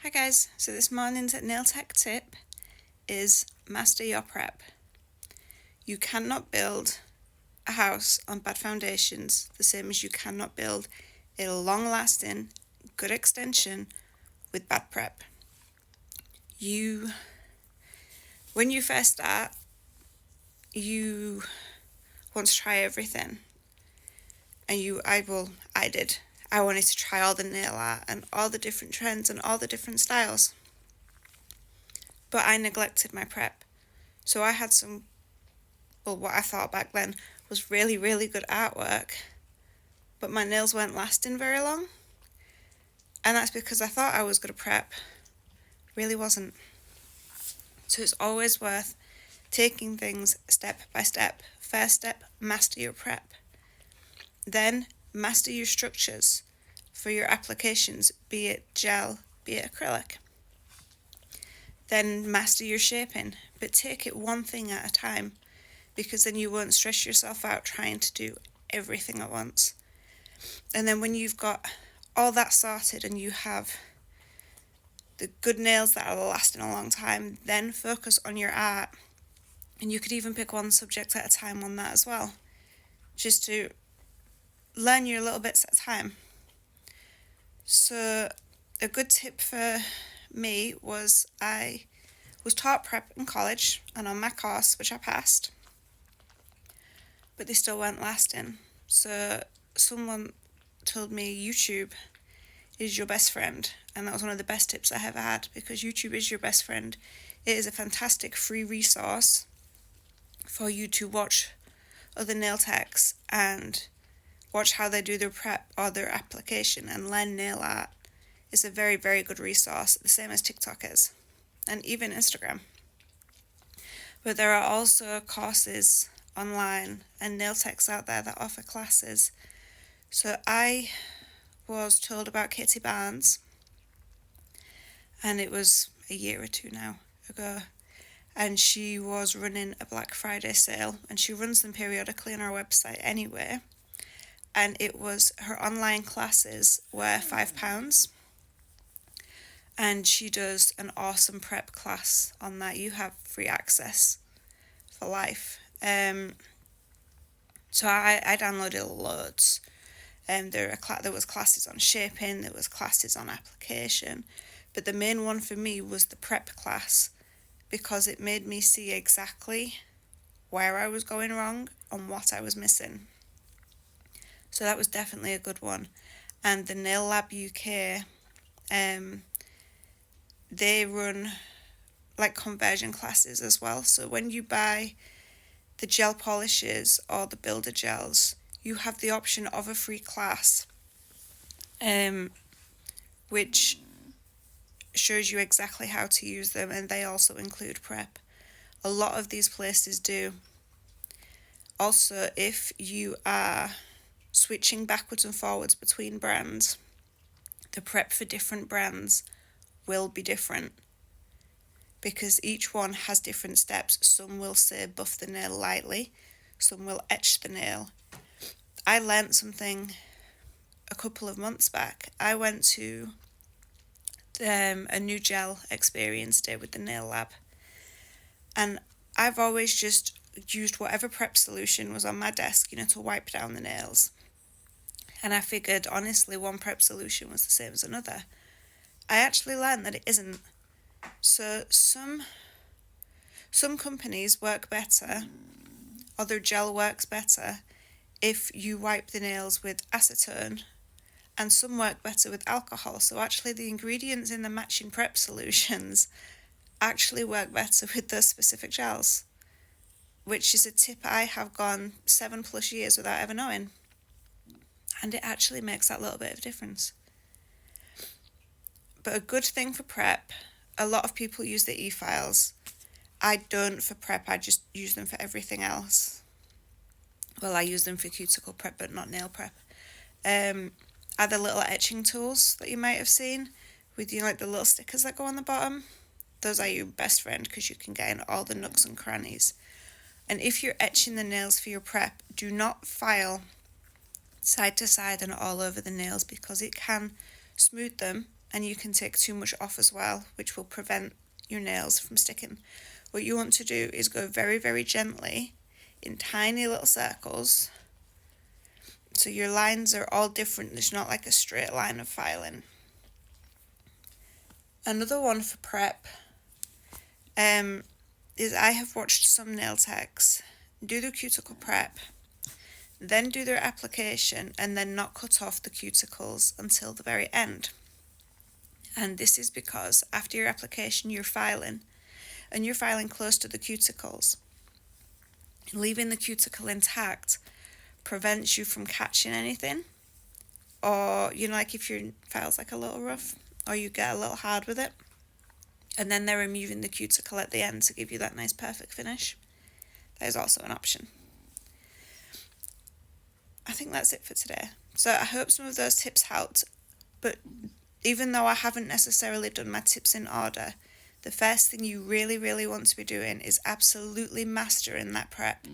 Hi guys, so this morning's nail tech tip is master your prep. You cannot build a house on bad foundations the same as you cannot build a long-lasting, good extension with bad prep. When you first start, you want to try everything. And I did. I wanted to try all the nail art and all the different trends and all the different styles. But I neglected my prep. So I had what I thought back then was really, really good artwork, but my nails weren't lasting very long. And that's because I thought I was good at prep. Really wasn't. So it's always worth taking things step by step. First step, master your prep. Then master your structures for your applications, be it gel, be it acrylic. Then master your shaping, but take it one thing at a time, because then you won't stress yourself out trying to do everything at once. And then when you've got all that sorted and you have the good nails that are lasting a long time, then focus on your art. And you could even pick one subject at a time on that as well, just to learn your little bits at a time. So a good tip for me was I was taught prep in college and on my course, which I passed, but they still weren't lasting. So someone told me YouTube is your best friend, and that was one of the best tips I ever had, because YouTube is your best friend. It is a fantastic free resource for you to watch other nail techs and watch how they do their prep or their application and learn nail art. It's a very, very good resource, the same as TikTok is, and even Instagram. But there are also courses online and nail techs out there that offer classes. So I was told about Katie Barnes, and it was a year or two now ago, and she was running a Black Friday sale, and she runs them periodically on her website anyway, and it was her online classes were £5, and she does an awesome prep class on that. You have free access for life. So I downloaded loads. There was classes on shaping, there was classes on application, but the main one for me was the prep class, because it made me see exactly where I was going wrong and what I was missing. So that was definitely a good one. And the Nail Lab UK, they run like conversion classes as well. So when you buy the gel polishes or the builder gels, you have the option of a free class, which shows you exactly how to use them, and they also include prep. A lot of these places do. Also, if you are switching backwards and forwards between brands, the prep for different brands will be different, because each one has different steps. Some will say buff the nail lightly, some will etch the nail. I learnt something a couple of months back. I went to a new gel experience day with the Nail Lab, and I've always just used whatever prep solution was on my desk, to wipe down the nails. And I figured, honestly, one prep solution was the same as another. I actually learned that it isn't. So some companies work better, or their gel works better if you wipe the nails with acetone, and some work better with alcohol. So actually the ingredients in the matching prep solutions actually work better with those specific gels, which is a tip I have gone 7+ years without ever knowing. And it actually makes that little bit of difference. But a good thing for prep, a lot of people use the e-files. I don't for prep, I just use them for everything else. Well, I use them for cuticle prep, but not nail prep. Are the little etching tools that you might have seen with, like the little stickers that go on the bottom. Those are your best friend, because you can get in all the nooks and crannies. And if you're etching the nails for your prep, do not file side to side and all over the nails, because it can smooth them and you can take too much off as well, which will prevent your nails from sticking. What you want to do is go very, very gently in tiny little circles, so your lines are all different. There's not like a straight line of filing. Another one for prep is I have watched some nail techs do the cuticle prep, then do their application, and then not cut off the cuticles until the very end. And this is because after your application you're filing, and you're filing close to the cuticles. Leaving the cuticle intact prevents you from catching anything, or like if your file's like a little rough, or you get a little hard with it, and then they're removing the cuticle at the end to give you that nice perfect finish. That is also an option. I think that's it for today. So I hope some of those tips helped, but even though I haven't necessarily done my tips in order, the first thing you really, really want to be doing is absolutely mastering that prep,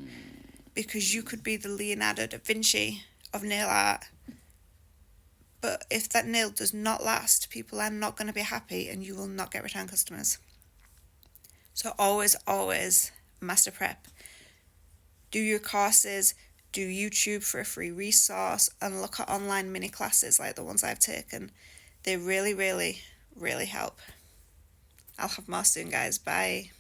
because you could be the Leonardo da Vinci of nail art, but if that nail does not last, people are not going to be happy and you will not get return customers. So always, always master prep. Do your courses, do YouTube for a free resource, and look at online mini classes like the ones I've taken. They really, really, really help. I'll have more soon, guys. Bye.